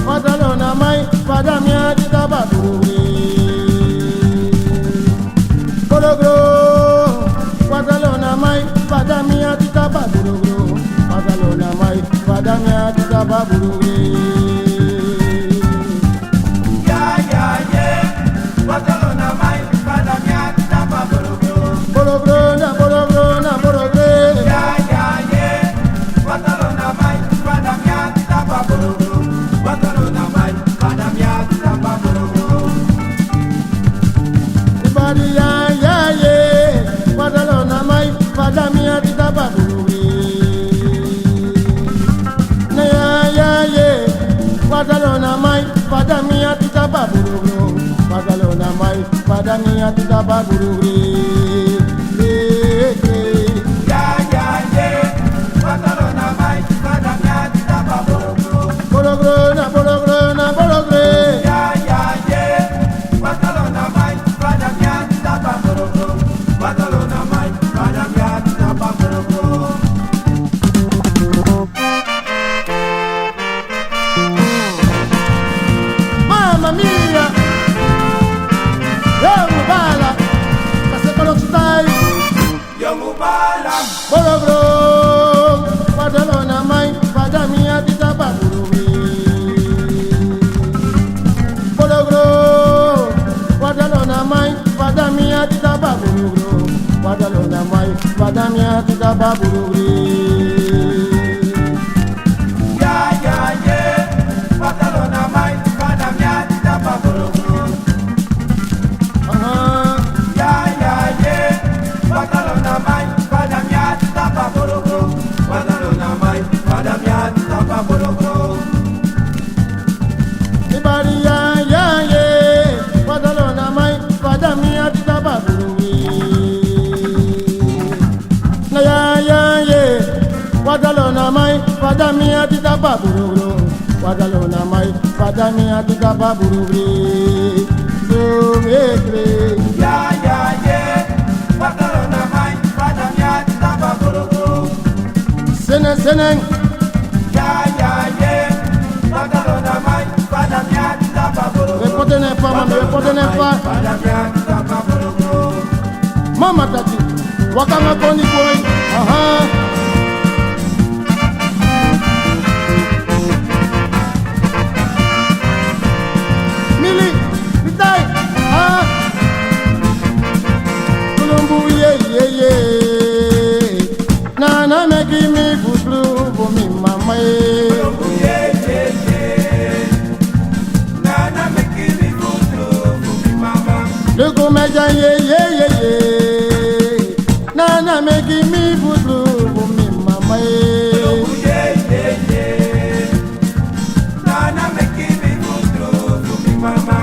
Barcelona mai pada mia kita baburu. Borogro, Barcelona mai pada mia kita baburu. Barcelona mai pada mia kita baburu. Barcelona mai pada mia kita baburu. Barcelona mai pada mia kita baburu. Barcelona mai pada mia kita baburu. Borogro na borogro na borogre. Barcelona mai pada mia kita baburu. Barcelona mai pada mia kita baburu. Mamma mia! Young Bala, você falou que está aí. Young Bala, Borogro, Barcelona mai pada mia kita baburu. Borogro, Barcelona mai pada mia kita baburu. Barcelona mai pada mia kita baburu. Barcelona mai pada mia kita baburu. Barcelona mai pada mia kita baburu. Barcelona mai pada mia kita baburu. Ibaria Barcelona mai pada mia kita baburu. Barcelona mai pada mia kita baburu. Barcelona mai pada mia kita baburu. Barcelona mai pada mia kita baburu. Seneng Barcelona mai pada mia kita baburu. Repote ne pa pada mia kita baburu. Mama tati wakanga koni boy. Aha. Nana make me blue for me, mama. Nana make me blue for me, mama. Look at me, Nana make me blue for me, mama. Nana make me blue for me, mama.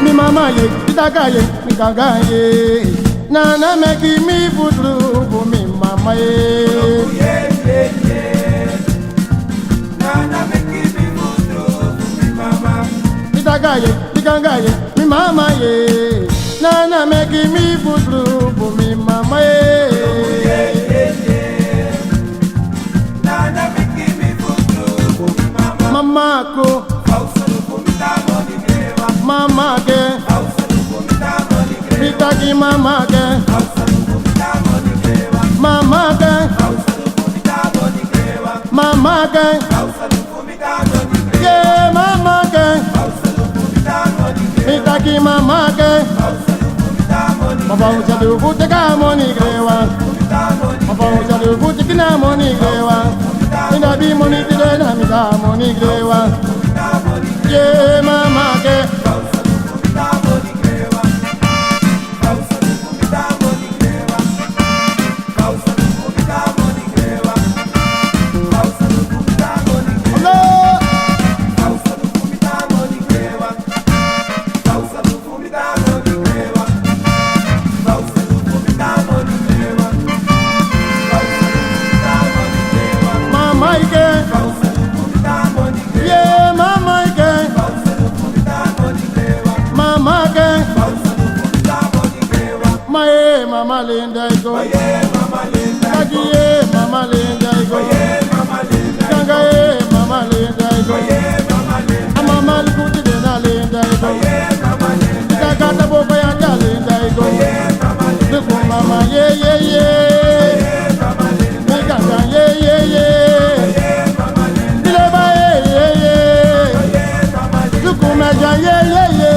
Mi mama ye, itaga ye, mi gaga ye. Nana make me putru for me mama ye. Nana make me putru for me mama. Itaga ye, mi gaga ye, mi mama ye. Nana make me putru for me mama ye. Nana make me putru for me mama. Mama ko. Mama ke, pitaki mama ke, mama ke, mama ke, yeah mama ke, pitaki mama ke. Papa uja du buti ka moni grewa, papa uja du buti kina moni grewa, ina bi moni tide na mi ka moni grewa, yeah mama ke. Mama again, yeah, mama again. mama linda iko. Kagiye mama linda iko. Kangaye mama linda iko. Mama likuti dena linda iko. Kakata boko yanga linda iko. Luku mama ye ye ye. Mikanga ye ye ye. Dileba ye ye ye. Luku meja ye ye ye.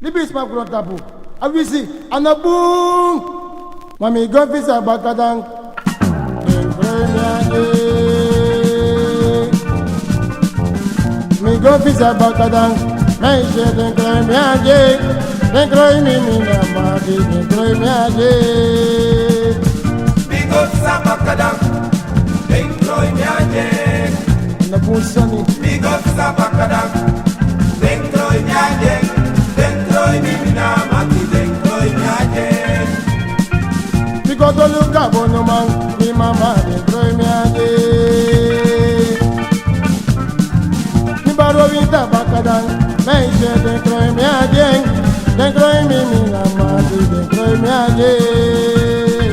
Libis ma kuro tapu. Avisi anabung. Mami go visa bakadang. Mi go visa bakadang. Mai she den kroy mi aje. Den kroy mi na magi den kroy mi aje. Mi go visa bakadang. Den kroy mi aje. Anabung sani. Mi go visa bakadang. Den kroy mi aje. Because the look up on the man, me mama, they throw me again. Me borrow with the bacadang, they say they throw me again. They throw me, mama, they throw me again.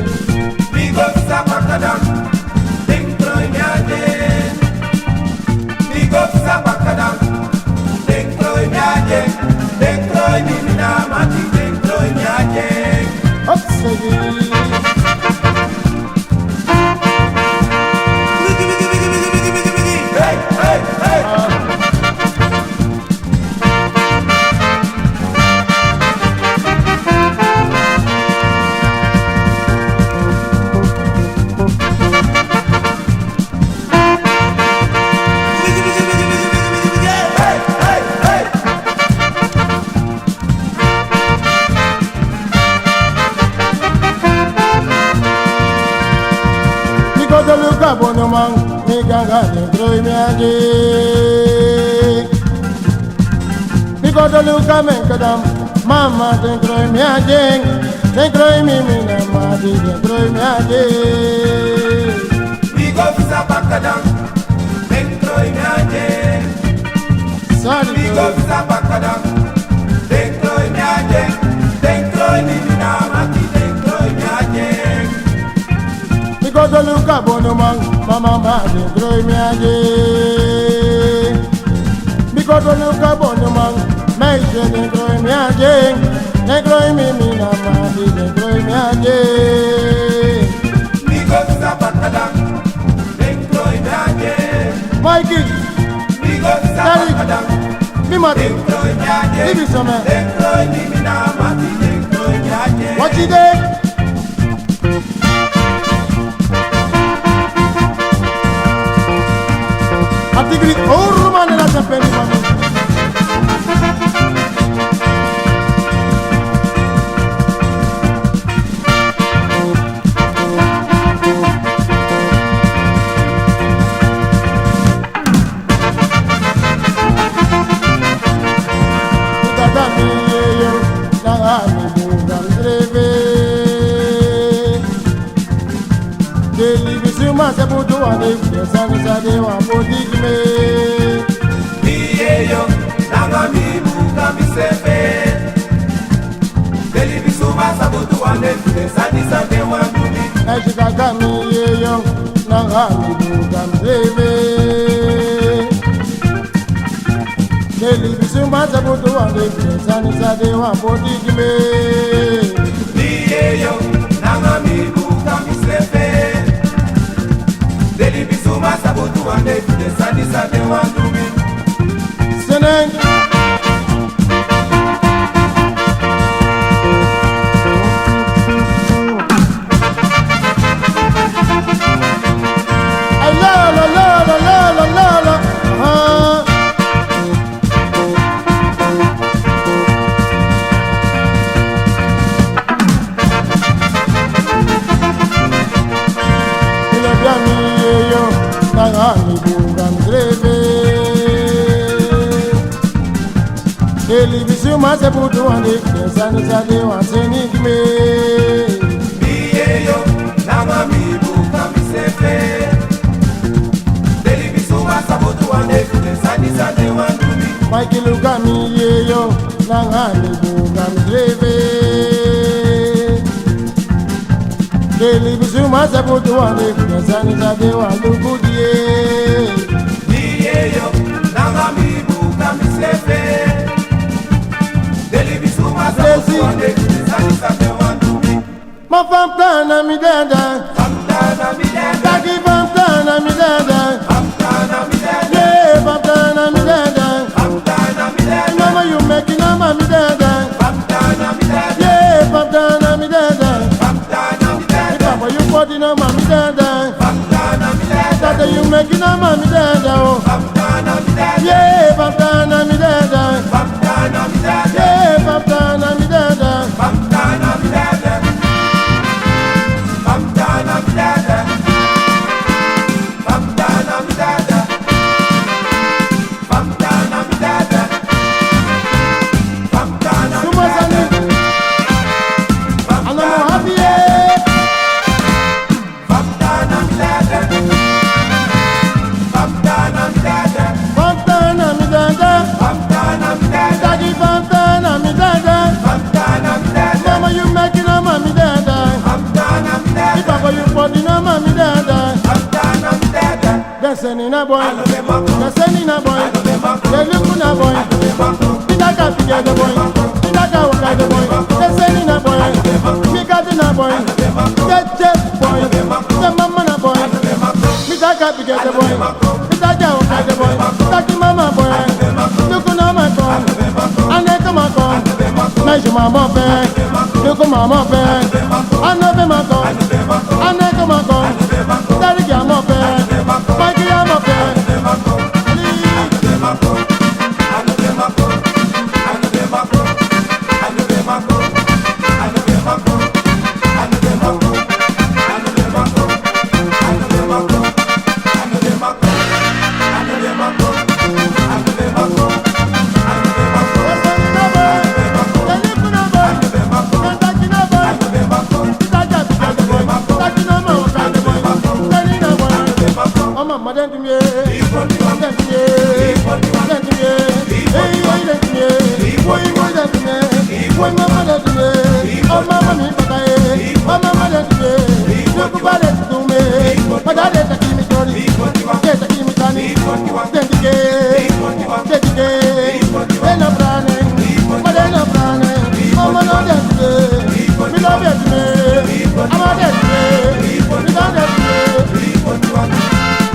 Me go to the bacadang, they throw me again. Me go to the bacadang, they throw me again. They throw me, mama, they throw me again. Upside. Because the look up on the man, me ganga den throw me again. Because the look up me kadam, mama den throw me again. Den throw me na mama den throw me again. Me go visa bakadam, den throw me again. Sorry, me go visa bakadam, den throw me again. Den throw me na mama den throw me again. Because the look up on the man, mama den throw me again. Because the look up on the man, my den throw me again. Den throw me na mama den throw me again. Me go visa bakadam, den throw me again. Mikey, Me go visa bakadam, me mother, den throw me again. leave it some man. Den throw me na mama den throw me again. What you did? I think it's all man and that's a penny money. Miyeyo, nanga mibuka misefe. Deli bisuma sabutu wane fide sani sade wangumi. Eshikaka miyeyo, nanga mibuka misefe. Deli bisuma sabutu wane fide sani sade wangumi. Miyeyo, nanga mibuka misefe. Deli bisuma sabutu wane fide wande desani sade waseni kime Biyeyo nama mibuka misefe Deli bisuma sabutu wande desani sade wandumi Michael Ugami yeyo nangani bugami dreve Deli bisuma sabutu wande desani sade wandukudie Biyeyo nama mibuka misefe Deli bisuma sabutu wande desani sade wandumi Ma famtana mi dada Famtana mi dada Taki famtana mi dada Famtana mi dada Yeah, famtana mi dada Famtana mi dada Mama you making a mama mi dada Famtana mi dada Yeah, famtana mi dada Famtana mi dada Papa you putting a mama dada Famtana mi dada Dada you making a mama dada oh Famtana mi dada Yeah, famtana mi dada Famtana mi dada Yeah, famtana mi dada Famtana mi dada Famtana mi dada Famtana mi dada Famtana mi dada Famtana mi Sumasani dada Ana mo happy Famtana mi dada Famtana mi dada Famtana mi dada Famtana mi dada Taki famtana mi dada Famtana mi dada Mama you making a mama dada Famtana mi dada Papa you putting a mama dada Famtana mi dada Dancing in a boy Alobe mako Dancing in a boy Alobe mako They look in a boy Alobe mako Pitaka pika the boy Pitaka waka the boy Dancing in a boy Pika in a boy Jet boy The mama na boy Pitaka pika the boy Pitaka waka the boy Taki mama boy Look on my boy Aneka my boy Nice mama boy Look on mama boy Anobe my boy Aneka my boy Daddy my boy Mikey my boy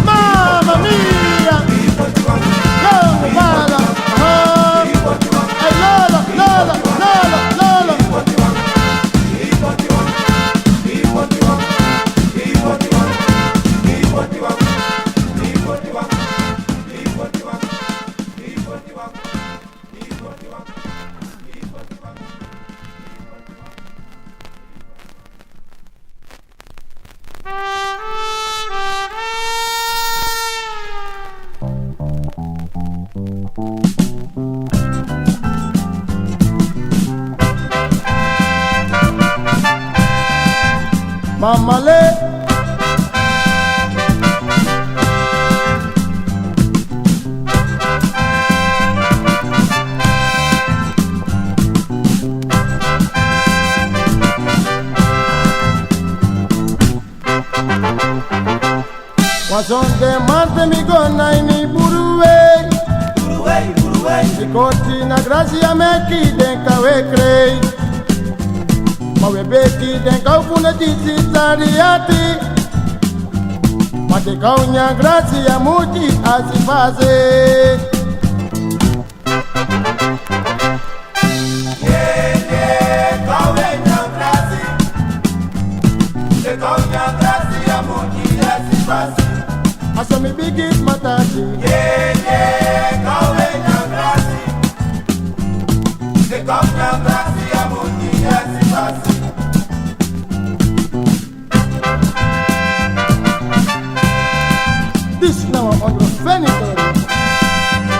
Mamma mia! Yo, Bala! Lola! Mamale! Wazonde mante mi gonna ini buruwe Sikoti na grazia meki denka we krei Mawe beki denka ufune titi tariati Mate kaunya grazia muti asifaze Aso mi bigis matati This now on the furniture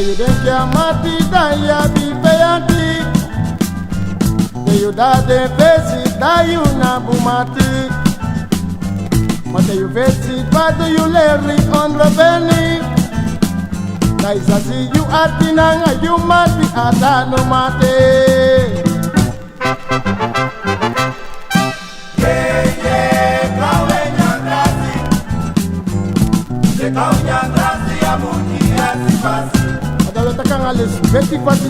you denk ya mati da ya bi beyanti. De you da de besi da you na bumati. But you face it, but you lerry on rebelling. Da isa si you atinanga you mati ada no mate. Ada takang alis beti pati.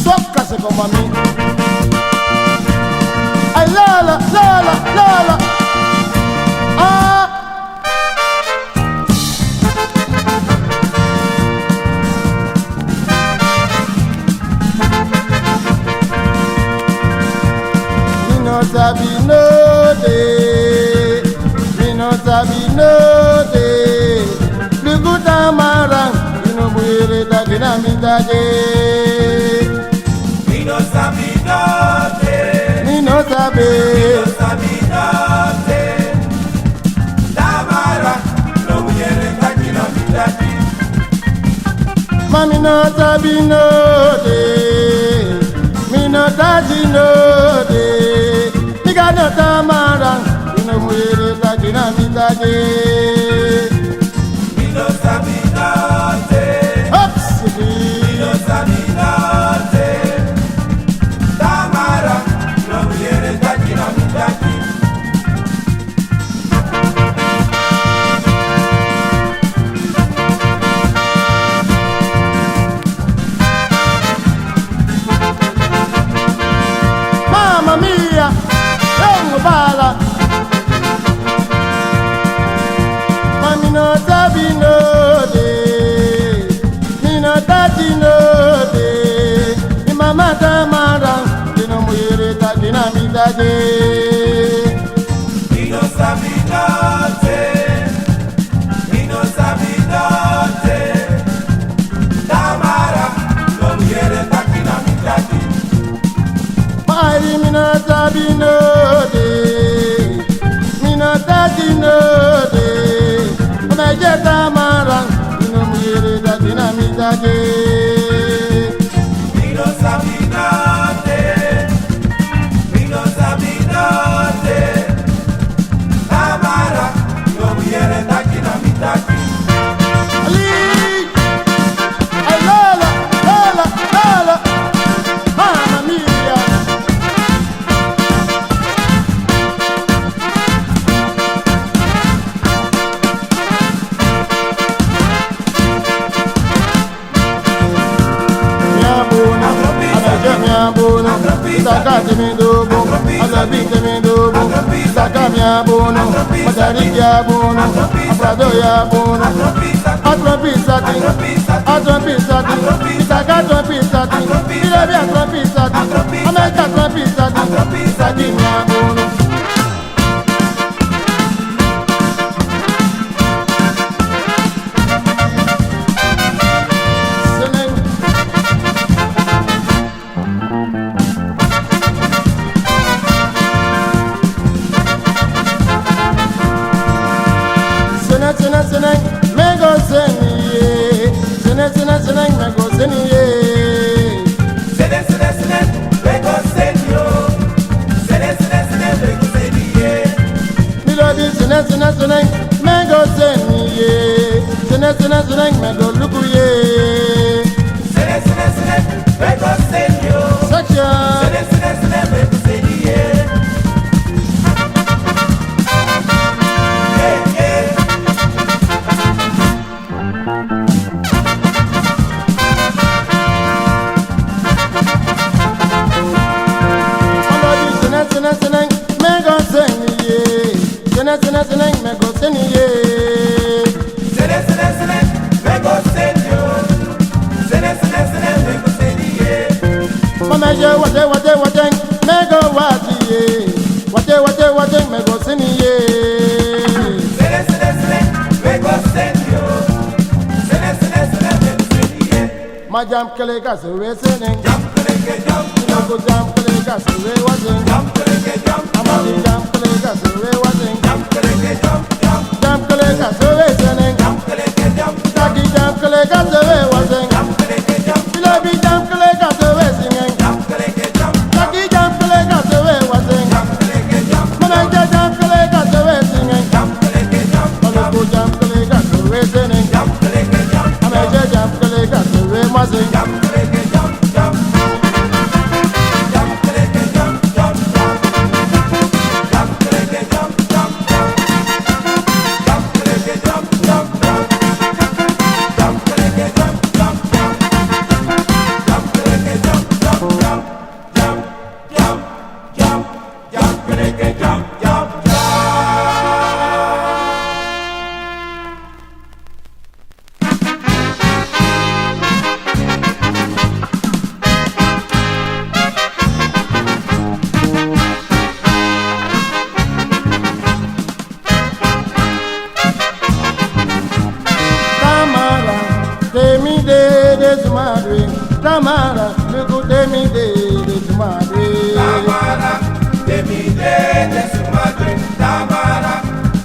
Soca se como a mí. Ay Lola, Lola, Lola. Ah. No sabi no day, me no sabi no day. Luguta marang, you know buire da gina mi da je. Me no sabi no day, Me no sabi, no sabi no day. Tamara, no buire da gina mi da je. mami no sabi no day, me no sabi no day. Niga no tamarang, you know buire da gina mi da je. Me no sabi no day. Oops, No sabi no day. Tamara, no buire da gina mi da je. Mamma mia, vengo bala. Mami no sabi no day, me no sabi no day. Mi mama tamara, you know muire ta dinamita je. Me no sabi no day. Me no sabi no day. Tamara, no buire da gina mi da je. Mari mi no sabi no day, me no sabi no day. Me je tamara, you know muire ta dinamita je. Me no sabi no day. Me no sabi no day. Tamara, no buire da gina mi da je. Ali, ay Lola, Lola, Lola, mamma mia. Mia buona, adagia mia buona, sakati mi dobo, adabite mi dobo, saka mia buona, madari ya buona, abrado ya buona, atropisati, saka atropisati, ile bia atropisati, ameka atropisati, saki mia buona. Seneng, me go seniye. Seneng, me go seniye. Sene, me go senyo. Sene, me go senye. Milodi, seneng, me go seniye. Seneng, me go lukuye. Sene, me go senyo. Section. Sene, me go senye. Seneng, me go seniye. Seneng, me go seniye. Sene, me go senyo. Sene, me go senye. Mama je wate, me go watiye. Wate, me go seniye. Sene, me go senyo. Sene, me go senye. Majam kele ka se we seneng. Jump, Go jump kele ka sewe wazing. jump, kereke, jump, Amadi jump kele ka sewe wazing. jump, kereke, jump, jump, Jump kele ka sewe seneng. jump, kereke, jump, Taki jump kele ka sewe wazing. jump, kereke, jump, Bilabi jump kele ka sewe singing. jump, kereke, jump, Taki jump kele ka sewe wazing. jump, kereke, jump, Manaja jump kele ka sewe singing. jump, kereke, jump, Go jump kele ka sewe seneng. jump, kereke, jump, Amadi jump kele ka sewe wazing. jump, kereke, jump, jump, jump, kereke, jump, jump, jump, jump, kereke, jump, jump, jump, jump, kereke, jump, jump, jump, jump, kereke, jump, jump, jump, jump, kereke, jump, jump, jump, jump, jump, jump, jump, kereke, jump, jump, jump. Tamara, temi de sumadre. Tamara, lugu temi de sumadre. Tamara, demide de sumadre. Tamara,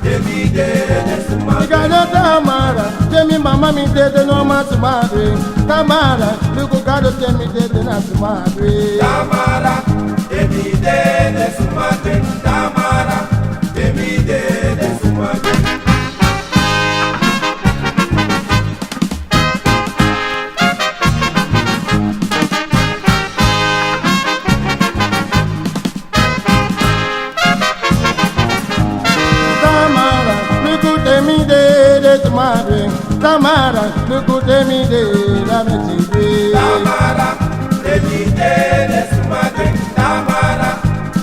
demide de sumadre. Gado Tamara, temi mama mi de no ma sumadre. Tamara, lugu gado temi de na sumadre. Tamara, demide de sumadre. Tamara, demide de sumadre. Tamara, lugu temi de sumadre. Tamara, lugu temi de la metidre. Tamara, demide de sumadre. Tamara,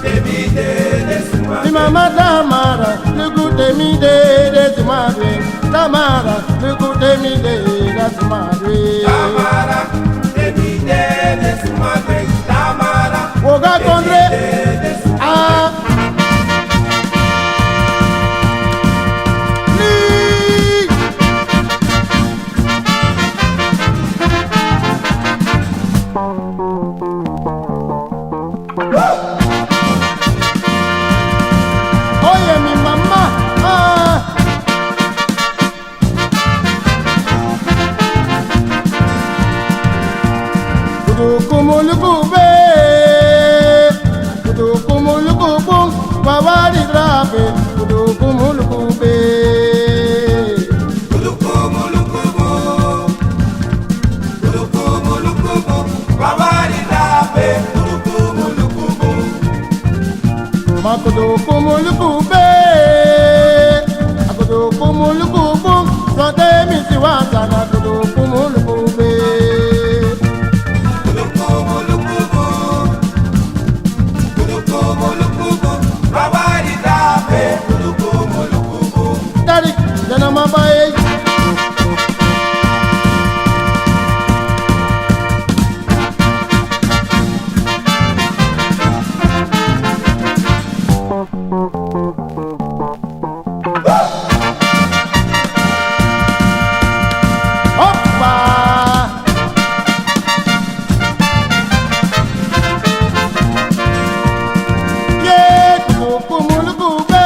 demide de Mi sumadre. mama Tamara, lugu temi de sumadre. Tamara, lugu temi de la sumadre. Tamara, demide de sumadre. Tamara, Woga kondre, de sumadre. ah. Lee. Oye mi mamá, ah. Kudu kumuluku be, kudu kumuluku bum, wawari drape, kudu kumuluku be. Makudu kumuluku be, akudu kumuluku bum, sote misi wasana kudu kumuluku be. Dari jana mabaye. Hoppa. Ye kudu kumuluku be,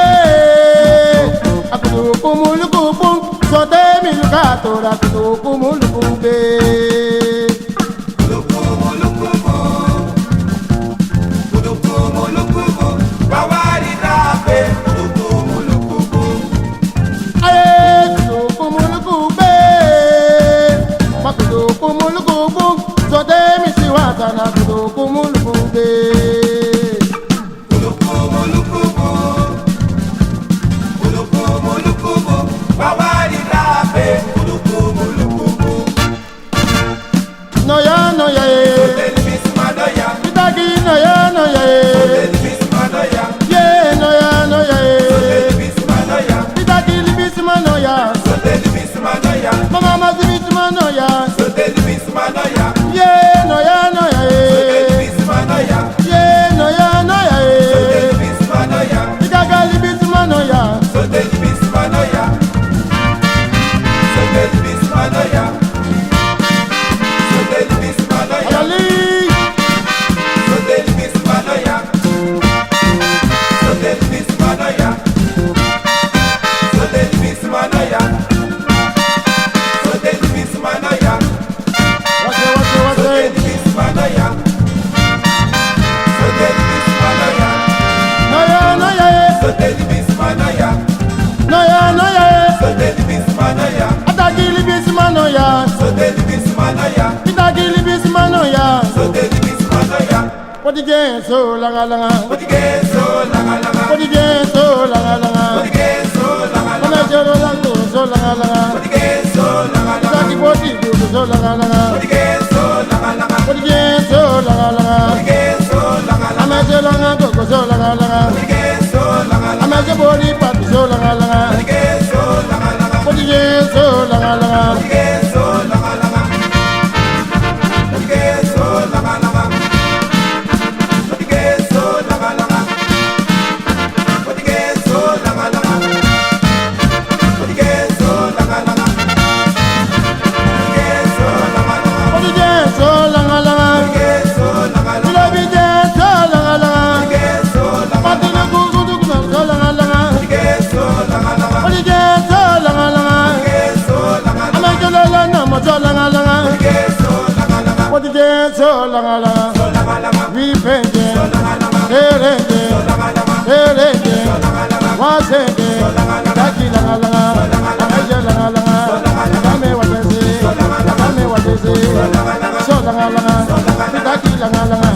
akudu kumuluku bum, sote milukatora kudu kumuluku be. Aye kudu kumuluku be, makudu kumuluku bum, sote misi wasana kudu kumuluku be. Noya noya eh, itagi noya noya eh, ye noya noya eh, itagi libisima noya, mama mazibisima noya, ye noya noya eh, ye noya noya eh, itaga libisima noya, alali, So Podige so langa langa. Podige so langa langa. Podige so langa langa. Podige so langa langa. Mana jero lango so langa langa. Podige so langa langa. Saki poti du so langa langa. Podige so langa langa. Podige so langa langa. Podige so langa langa. Amaje langa go so langa langa. Podige so langa langa. Amaje body pat so langa langa. Podige so langa langa. Podige so langa langa. Podige so langa langa. Podige so langa langa. Podige so langa langa. Podige so langa langa. Podige so langa langa. Podige so langa langa. Podige so langa langa. Podige so langa langa. Bilabije so langa langa. Podige so langa langa. Patina gugu so langa langa. Podige so langa langa. Podige so langa langa. Podige so langa langa. Amaje langa mo so langa langa. Podige so langa langa. Podige so langa langa. So langa langa. We penge. So langa langa. Terenge. So langa langa. Terenge. So langa langa. Wasenge. Taki langa langa. Amaje langa langa. Kame watese. Kame watese. So langa langa. Taki langa langa.